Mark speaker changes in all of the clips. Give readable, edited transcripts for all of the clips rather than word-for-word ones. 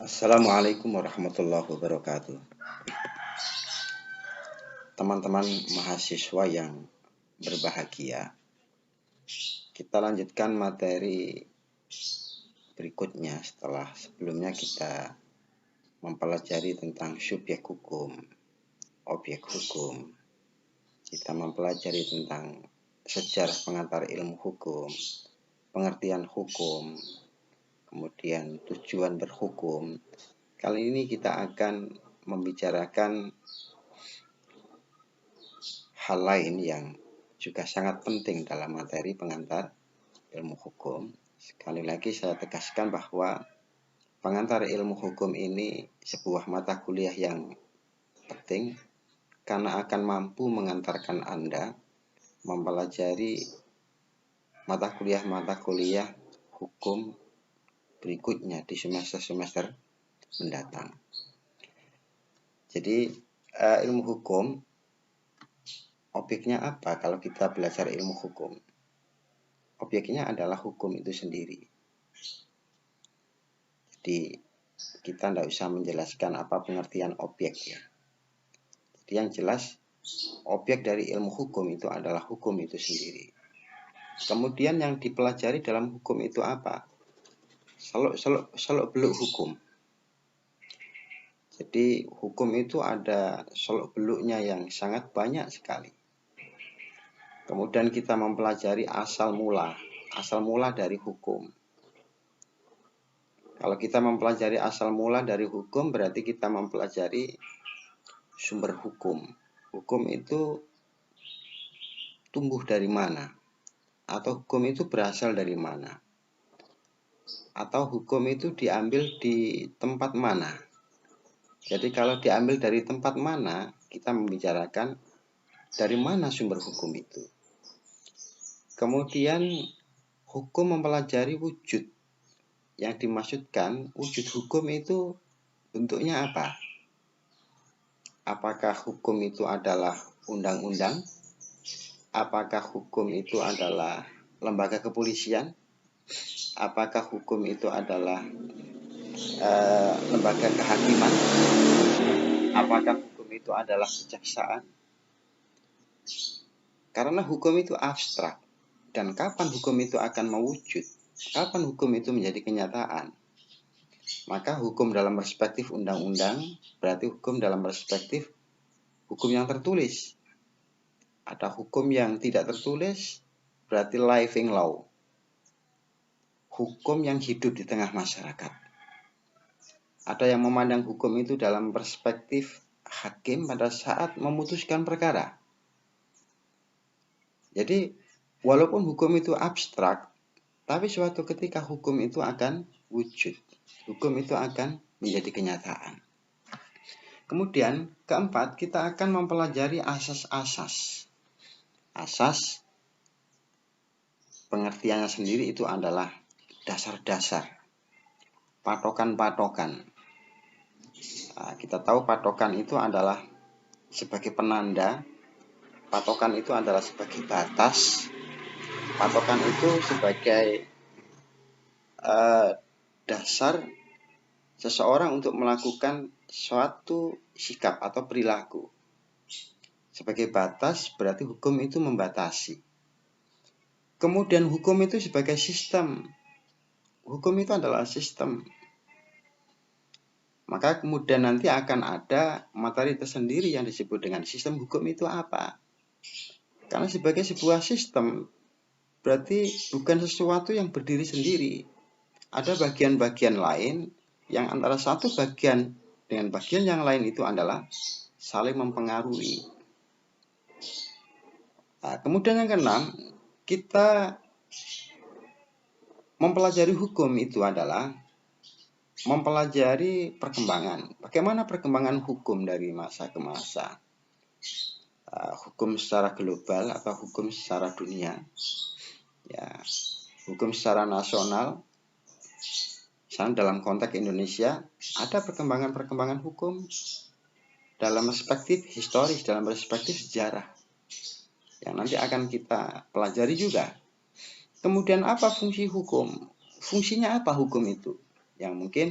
Speaker 1: Assalamualaikum warahmatullahi wabarakatuh. Teman-teman mahasiswa yang berbahagia, kita lanjutkan materi berikutnya setelah sebelumnya kita mempelajari tentang subjek hukum, objek hukum. Kita mempelajari tentang sejarah pengantar ilmu hukum, pengertian hukum, kemudian tujuan berhukum. Kali ini kita akan membicarakan hal lain yang juga sangat penting dalam materi pengantar ilmu hukum. Sekali lagi saya tegaskan bahwa pengantar ilmu hukum ini sebuah mata kuliah yang penting karena akan mampu mengantarkan Anda mempelajari mata kuliah hukum berikutnya di semester-semester mendatang. Jadi ilmu hukum objeknya apa kalau kita belajar ilmu hukum? Objeknya adalah hukum itu sendiri. Jadi kita tidak usah menjelaskan apa pengertian objek ya. Jadi yang jelas objek dari ilmu hukum itu adalah hukum itu sendiri. Kemudian yang dipelajari dalam hukum itu apa? Seluk-beluk hukum. Jadi hukum itu ada seluk-beluknya yang sangat banyak sekali. Kemudian kita mempelajari asal mula dari hukum. Kalau kita mempelajari asal mula dari hukum, berarti kita mempelajari sumber hukum. Hukum itu tumbuh dari mana? Atau hukum itu berasal dari mana? Atau hukum itu diambil di tempat mana? Jadi kalau diambil dari tempat mana, kita membicarakan dari mana sumber hukum itu. Kemudian hukum mempelajari wujud. Yang dimaksudkan wujud hukum itu bentuknya apa? Apakah hukum itu adalah undang-undang? Apakah hukum itu adalah lembaga kepolisian? Apakah hukum itu adalah lembaga kehakiman? Apakah hukum itu adalah kejaksaan? Karena hukum itu abstrak. Dan kapan hukum itu akan mewujud? Kapan hukum itu menjadi kenyataan? Maka hukum dalam perspektif undang-undang berarti hukum dalam perspektif hukum yang tertulis. Ada hukum yang tidak tertulis berarti living law. Hukum yang hidup di tengah masyarakat. Ada yang memandang hukum itu dalam perspektif hakim pada saat memutuskan perkara. Jadi walaupun hukum itu abstrak, tapi suatu ketika hukum itu akan wujud. Hukum itu akan menjadi kenyataan. Kemudian keempat, kita akan mempelajari asas-asas. Asas pengertiannya sendiri itu adalah dasar-dasar, patokan-patokan. Nah, kita tahu patokan itu adalah sebagai penanda, patokan itu adalah sebagai batas, patokan itu sebagai dasar seseorang untuk melakukan suatu sikap atau perilaku. Sebagai batas berarti hukum itu membatasi. Kemudian hukum itu sebagai sistem. Hukum itu adalah sistem. Maka kemudian nanti akan ada materi tersendiri yang disebut dengan sistem hukum itu apa. Karena sebagai sebuah sistem berarti bukan sesuatu yang berdiri sendiri. Ada bagian-bagian lain yang antara satu bagian dengan bagian yang lain itu adalah saling mempengaruhi. Nah, kemudian yang keenam, kita mempelajari hukum itu adalah mempelajari perkembangan. Bagaimana perkembangan hukum dari masa ke masa? Hukum secara global atau hukum secara dunia? Ya, hukum secara nasional. Misalnya dalam konteks Indonesia ada perkembangan-perkembangan hukum. dalam perspektif historis, dalam perspektif sejarah, yang nanti akan kita pelajari juga. Kemudian apa fungsi hukum? Fungsinya apa hukum itu? Yang mungkin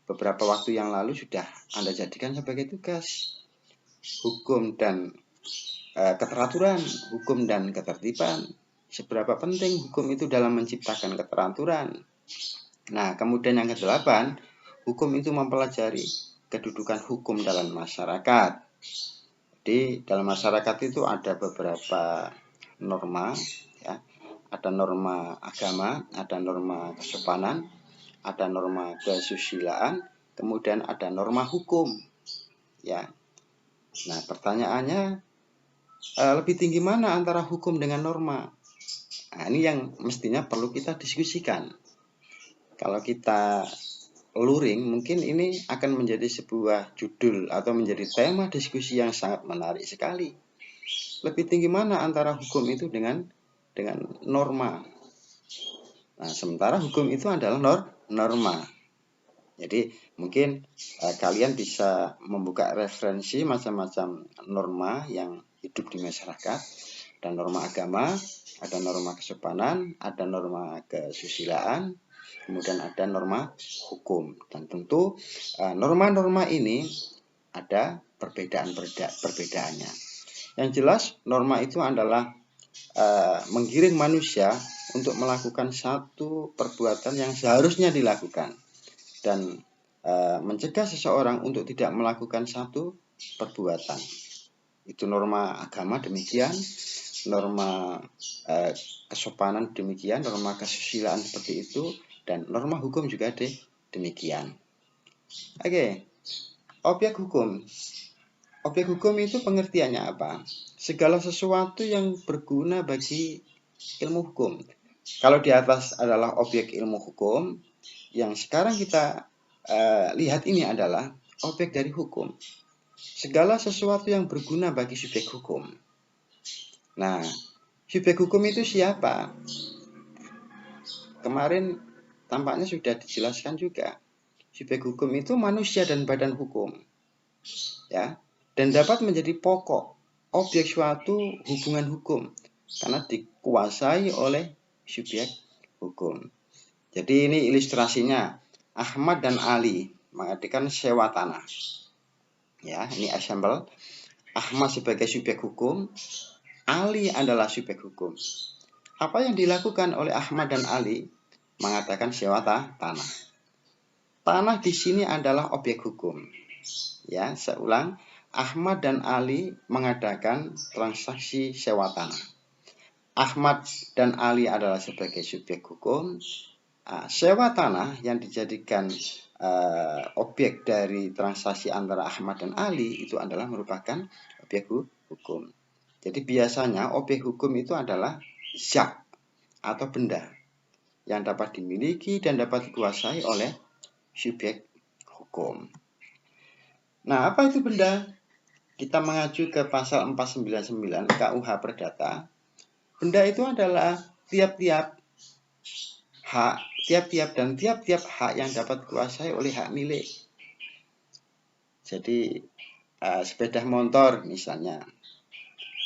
Speaker 1: beberapa waktu yang lalu sudah Anda jadikan sebagai tugas. Hukum dan keteraturan, hukum dan ketertiban. Seberapa penting hukum itu dalam menciptakan keteraturan. Nah, kemudian yang ke-8, hukum itu mempelajari kedudukan hukum dalam masyarakat. Jadi dalam masyarakat itu ada beberapa norma, ya. Ada norma agama, ada norma kesopanan, ada norma kesusilaan, kemudian ada norma hukum, ya. Nah, pertanyaannya, lebih tinggi mana antara hukum dengan norma? Nah, ini yang mestinya perlu kita diskusikan. Kalau kita luring, mungkin ini akan menjadi sebuah judul atau menjadi tema diskusi yang sangat menarik sekali. Lebih tinggi mana antara hukum itu dengan norma? Nah, sementara hukum itu adalah norma. Jadi mungkin kalian bisa membuka referensi macam-macam norma yang hidup di masyarakat. Ada norma agama, ada norma kesopanan, ada norma kesusilaan, kemudian ada norma hukum. Dan tentu norma-norma ini ada perbedaannya. Yang jelas norma itu adalah menggiring manusia untuk melakukan satu perbuatan yang seharusnya dilakukan, dan mencegah seseorang untuk tidak melakukan satu perbuatan. Itu norma agama demikian, norma kesopanan demikian, norma kesusilaan seperti itu, dan norma hukum juga demikian. Oke, objek hukum. Objek hukum itu pengertiannya apa? Segala sesuatu yang berguna bagi ilmu hukum. Kalau di atas adalah objek ilmu hukum, yang sekarang kita lihat ini adalah objek dari hukum. Segala sesuatu yang berguna bagi subjek hukum. Nah, subjek hukum itu siapa? Kemarin tampaknya sudah dijelaskan juga. Subjek hukum itu manusia dan badan hukum, ya, dan dapat menjadi pokok objek suatu hubungan hukum karena dikuasai oleh subjek hukum. Jadi ini ilustrasinya, Ahmad dan Ali mengadakan sewa tanah. Ya, ini example. Ahmad sebagai subjek hukum, Ali adalah subjek hukum. Apa yang dilakukan oleh Ahmad dan Ali? Mengatakan sewa tanah. Tanah di sini adalah objek hukum. Ya, saya ulang. Ahmad dan Ali mengadakan transaksi sewa tanah. Ahmad dan Ali adalah sebagai subjek hukum. Sewa tanah yang dijadikan objek dari transaksi antara Ahmad dan Ali itu adalah merupakan objek hukum. Jadi biasanya objek hukum itu adalah zat atau benda yang dapat dimiliki dan dapat dikuasai oleh subjek hukum. Nah, apa itu benda? Kita mengacu ke pasal 499 KUH Perdata. Benda itu adalah tiap-tiap hak, tiap-tiap hak yang dapat dikuasai oleh hak milik. Jadi sepeda motor misalnya,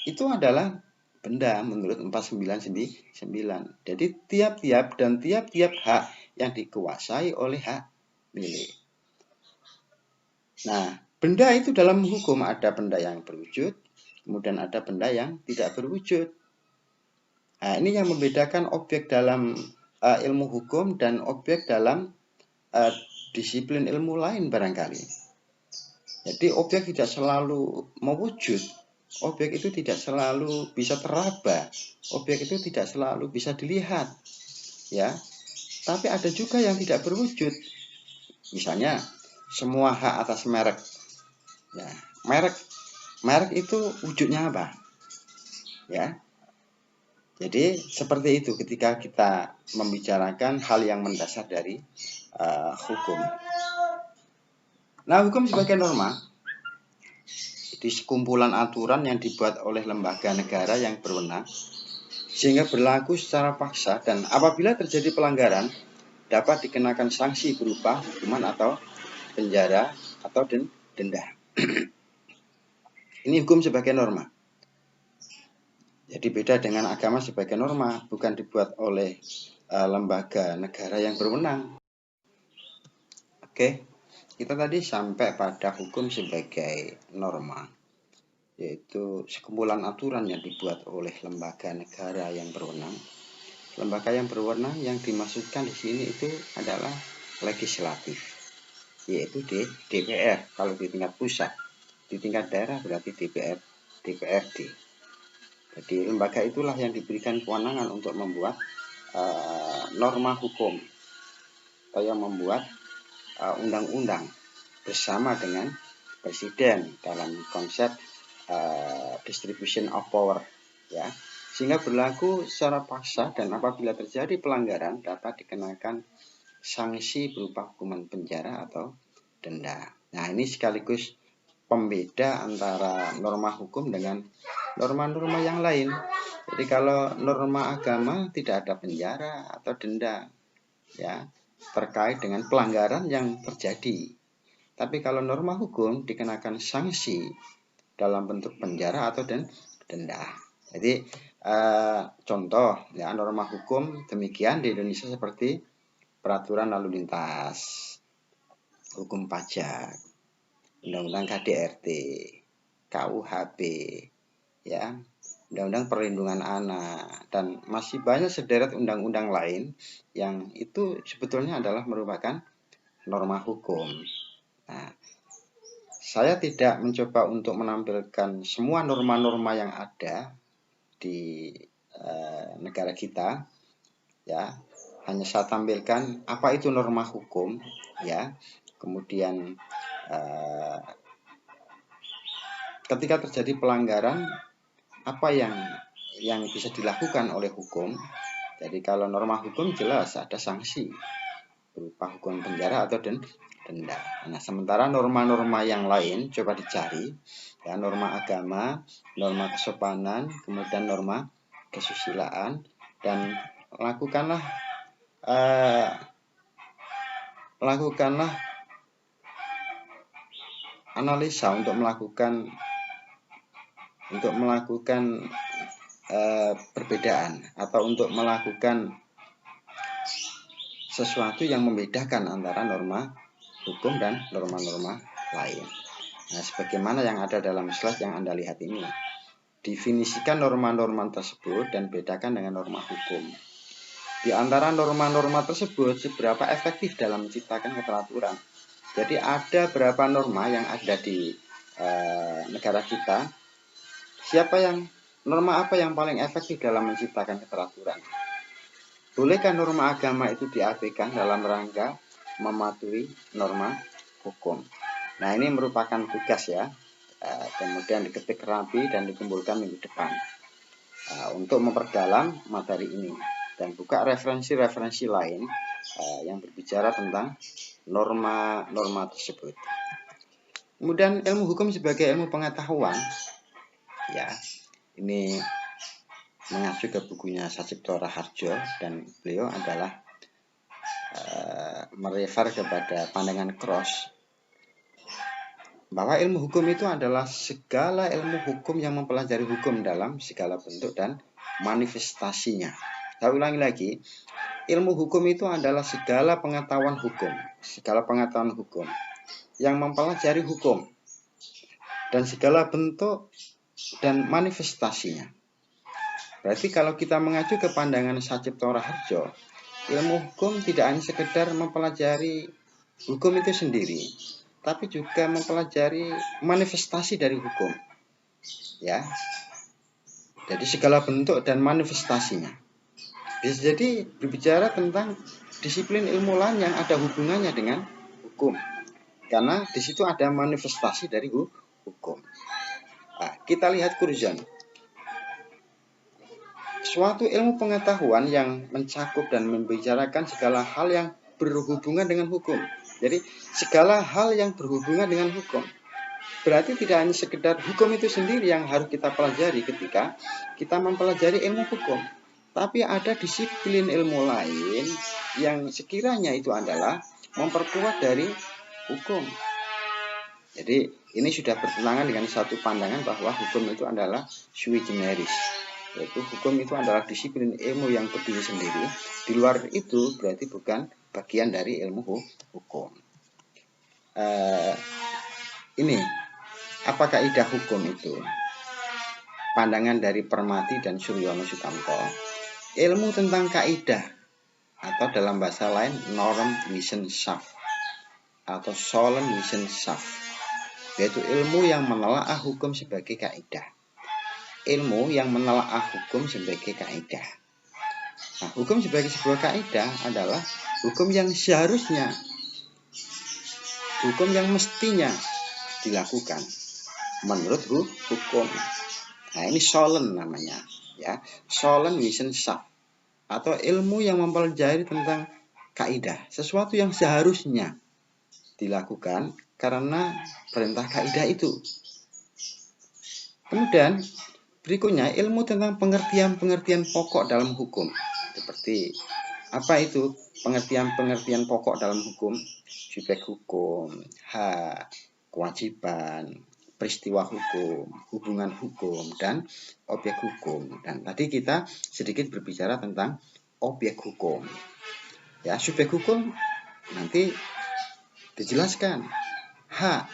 Speaker 1: itu adalah benda menurut 499. Jadi tiap-tiap hak yang dikuasai oleh hak milik. Nah, benda itu dalam hukum ada benda yang berwujud, kemudian ada benda yang tidak berwujud. Nah, ini yang membedakan objek dalam ilmu hukum dan objek dalam disiplin ilmu lain barangkali. Jadi objek tidak selalu mewujud, objek itu tidak selalu bisa teraba, objek itu tidak selalu bisa dilihat, ya. Tapi ada juga yang tidak berwujud. Misalnya semua hak atas merek. Ya, merek itu wujudnya apa? Ya. Jadi seperti itu ketika kita membicarakan hal yang mendasar dari hukum. Nah, hukum sebagai norma di sekumpulan aturan yang dibuat oleh lembaga negara yang berwenang sehingga berlaku secara paksa, dan apabila terjadi pelanggaran dapat dikenakan sanksi berupa hukuman atau penjara atau denda. Ini hukum sebagai norma. Jadi beda dengan agama sebagai norma, bukan dibuat oleh lembaga negara yang berwenang. Oke, kita tadi sampai pada hukum sebagai norma, yaitu sekumpulan aturan yang dibuat oleh lembaga negara yang berwenang. Lembaga yang berwenang yang dimaksudkan di sini itu adalah legislatif, yaitu DPR kalau di tingkat pusat. Di tingkat daerah berarti DPRD. Jadi lembaga itulah yang diberikan kewenangan untuk membuat norma hukum atau yang membuat undang-undang bersama dengan presiden dalam konsep distribution of power, ya, sehingga berlaku secara paksa dan apabila terjadi pelanggaran dapat dikenakan sanksi berupa hukuman penjara atau denda. Nah, ini sekaligus pembeda antara norma hukum dengan norma-norma yang lain. Jadi kalau norma agama tidak ada penjara atau denda, ya, terkait dengan pelanggaran yang terjadi. Tapi kalau norma hukum dikenakan sanksi dalam bentuk penjara atau denda. Jadi contoh ya norma hukum demikian di Indonesia seperti peraturan lalu lintas, hukum pajak, undang-undang KDRT, KUHP, ya, undang-undang perlindungan anak, dan masih banyak sederet undang-undang lain yang itu sebetulnya adalah merupakan norma hukum. Nah, saya tidak mencoba untuk menampilkan semua norma-norma yang ada di negara kita, ya. Hanya saya tampilkan apa itu norma hukum, ya. Kemudian ketika terjadi pelanggaran apa yang bisa dilakukan oleh hukum. Jadi kalau norma hukum jelas ada sanksi berupa hukuman penjara atau denda. Nah, sementara norma-norma yang lain coba dicari, ya, norma agama, norma kesopanan, kemudian norma kesusilaan, dan lakukanlah analisa untuk melakukan perbedaan atau untuk melakukan sesuatu yang membedakan antara norma hukum dan norma-norma lain. Nah, sebagaimana yang ada dalam slide yang Anda lihat ini, definisikan norma-norma tersebut dan bedakan dengan norma hukum. Di antara norma-norma tersebut, seberapa efektif dalam menciptakan keteraturan. Jadi ada berapa norma yang ada di negara kita. Norma apa yang paling efektif dalam menciptakan keteraturan? Bolehkah norma agama itu diabaikan dalam rangka mematuhi norma hukum? Nah, ini merupakan tugas ya. Kemudian diketik rapi dan dikumpulkan minggu depan untuk memperdalam materi ini dan buka referensi-referensi lain yang berbicara tentang norma-norma tersebut. Kemudian ilmu hukum sebagai ilmu pengetahuan, ya, ini mengacu ke bukunya Sacipto Raharjo dan beliau adalah merefer kepada pandangan Cross bahwa ilmu hukum itu adalah segala ilmu hukum yang mempelajari hukum dalam segala bentuk dan manifestasinya. Saya ulangi lagi, ilmu hukum itu adalah segala pengetahuan hukum yang mempelajari hukum dan segala bentuk dan manifestasinya. Berarti kalau kita mengacu ke pandangan Sacipto Raharjo, ilmu hukum tidak hanya sekedar mempelajari hukum itu sendiri, tapi juga mempelajari manifestasi dari hukum, ya. Jadi segala bentuk dan manifestasinya. Bisa jadi berbicara tentang disiplin ilmu lain yang ada hubungannya dengan hukum, karena di situ ada manifestasi dari hukum. Nah, kita lihat Curzon. Suatu ilmu pengetahuan yang mencakup dan membicarakan segala hal yang berhubungan dengan hukum. Jadi segala hal yang berhubungan dengan hukum. Berarti tidak hanya sekedar hukum itu sendiri yang harus kita pelajari ketika kita mempelajari ilmu hukum. Tapi ada disiplin ilmu lain yang sekiranya itu adalah memperkuat dari hukum. Jadi ini sudah bertentangan dengan satu pandangan bahwa hukum itu adalah sui generis, yaitu hukum itu adalah disiplin ilmu yang berdiri sendiri. Di luar itu berarti bukan bagian dari ilmu hukum. Ini apa kaidah hukum itu? Pandangan dari Permati dan Suryono Sukamto, ilmu tentang kaidah atau dalam bahasa lain norm wissenschaft atau Sollen wissenschaft, yaitu ilmu yang menelaah hukum sebagai kaidah. Ilmu yang menelaah hukum sebagai kaidah. Nah, hukum sebagai sebuah kaidah adalah hukum yang seharusnya, hukum yang mestinya dilakukan menurut hukum. Nah, ini Sollen namanya, ya. Sollen wissenschaft atau ilmu yang mempelajari tentang kaidah, sesuatu yang seharusnya dilakukan karena perintah kaidah itu. Kemudian berikutnya ilmu tentang pengertian-pengertian pokok dalam hukum. Seperti apa itu pengertian-pengertian pokok dalam hukum? Subjek hukum, hak, kewajiban, peristiwa hukum, hubungan hukum, dan objek hukum. Dan tadi kita sedikit berbicara tentang objek hukum. Ya, subjek hukum nanti dijelaskan, hak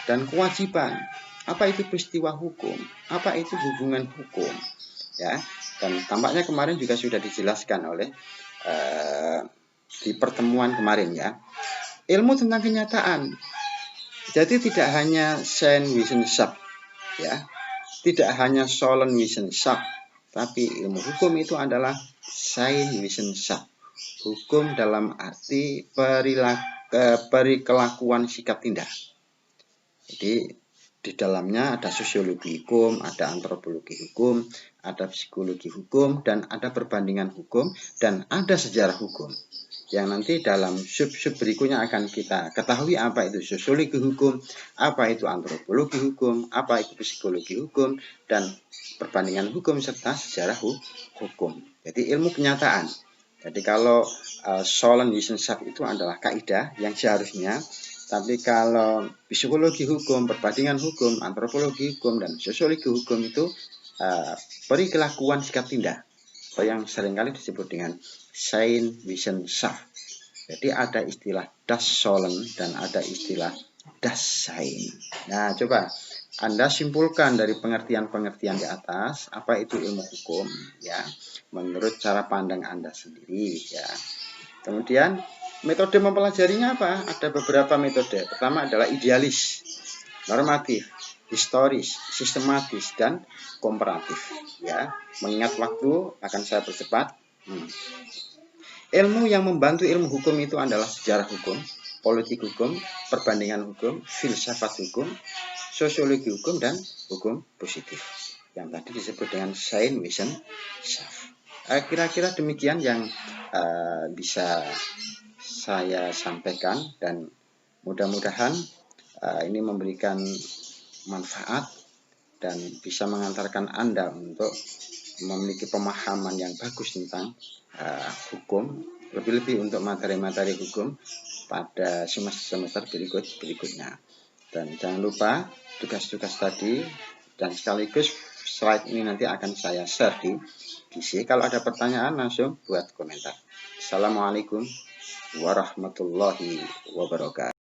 Speaker 1: dan kewajiban. Apa itu peristiwa hukum? Apa itu hubungan hukum? Ya, dan tampaknya kemarin juga sudah dijelaskan oleh di pertemuan kemarin, ya. Ilmu tentang kenyataan. Jadi tidak hanya Sein Wissenschaft, ya, tidak hanya Sollen Wissenschaft, tapi ilmu hukum itu adalah Sein Wissenschaft. Hukum dalam arti perikelakuan sikap tindak. Jadi di dalamnya ada sosiologi hukum, ada antropologi hukum, ada psikologi hukum, dan ada perbandingan hukum, dan ada sejarah hukum. Yang nanti dalam sub-sub berikutnya akan kita ketahui apa itu sosiologi hukum, apa itu antropologi hukum, apa itu psikologi hukum, dan perbandingan hukum serta sejarah hukum. Jadi ilmu kenyataan. Jadi kalau Sollen Wissenschaft itu adalah kaidah yang seharusnya, tapi kalau psikologi hukum, perbandingan hukum, antropologi hukum, dan sosiologi hukum itu perikelakuan sikap tindak, atau yang seringkali disebut dengan Sein Wissenschaft. Jadi ada istilah das Sollen dan ada istilah das Sein. Nah, coba Anda simpulkan dari pengertian-pengertian di atas, apa itu ilmu hukum, ya, menurut cara pandang Anda sendiri, ya. Kemudian metode mempelajarinya apa? Ada beberapa metode. Pertama adalah idealis, normatif, historis, sistematis, dan komparatif. Ya, mengingat waktu akan saya percepat. Ilmu yang membantu ilmu hukum itu adalah sejarah hukum, politik hukum, perbandingan hukum, filsafat hukum, sosiologi hukum, dan hukum positif. Yang tadi disebut dengan Sein Wissenschaft. Kira-kira demikian yang bisa saya sampaikan, dan mudah-mudahan ini memberikan manfaat dan bisa mengantarkan Anda untuk memiliki pemahaman yang bagus tentang hukum, lebih-lebih untuk materi-materi hukum pada semester berikutnya. Dan jangan lupa tugas-tugas tadi, dan sekaligus slide ini nanti akan saya share di GC. Kalau ada pertanyaan langsung buat komentar. Assalamualaikum warahmatullahi wabarakatuh.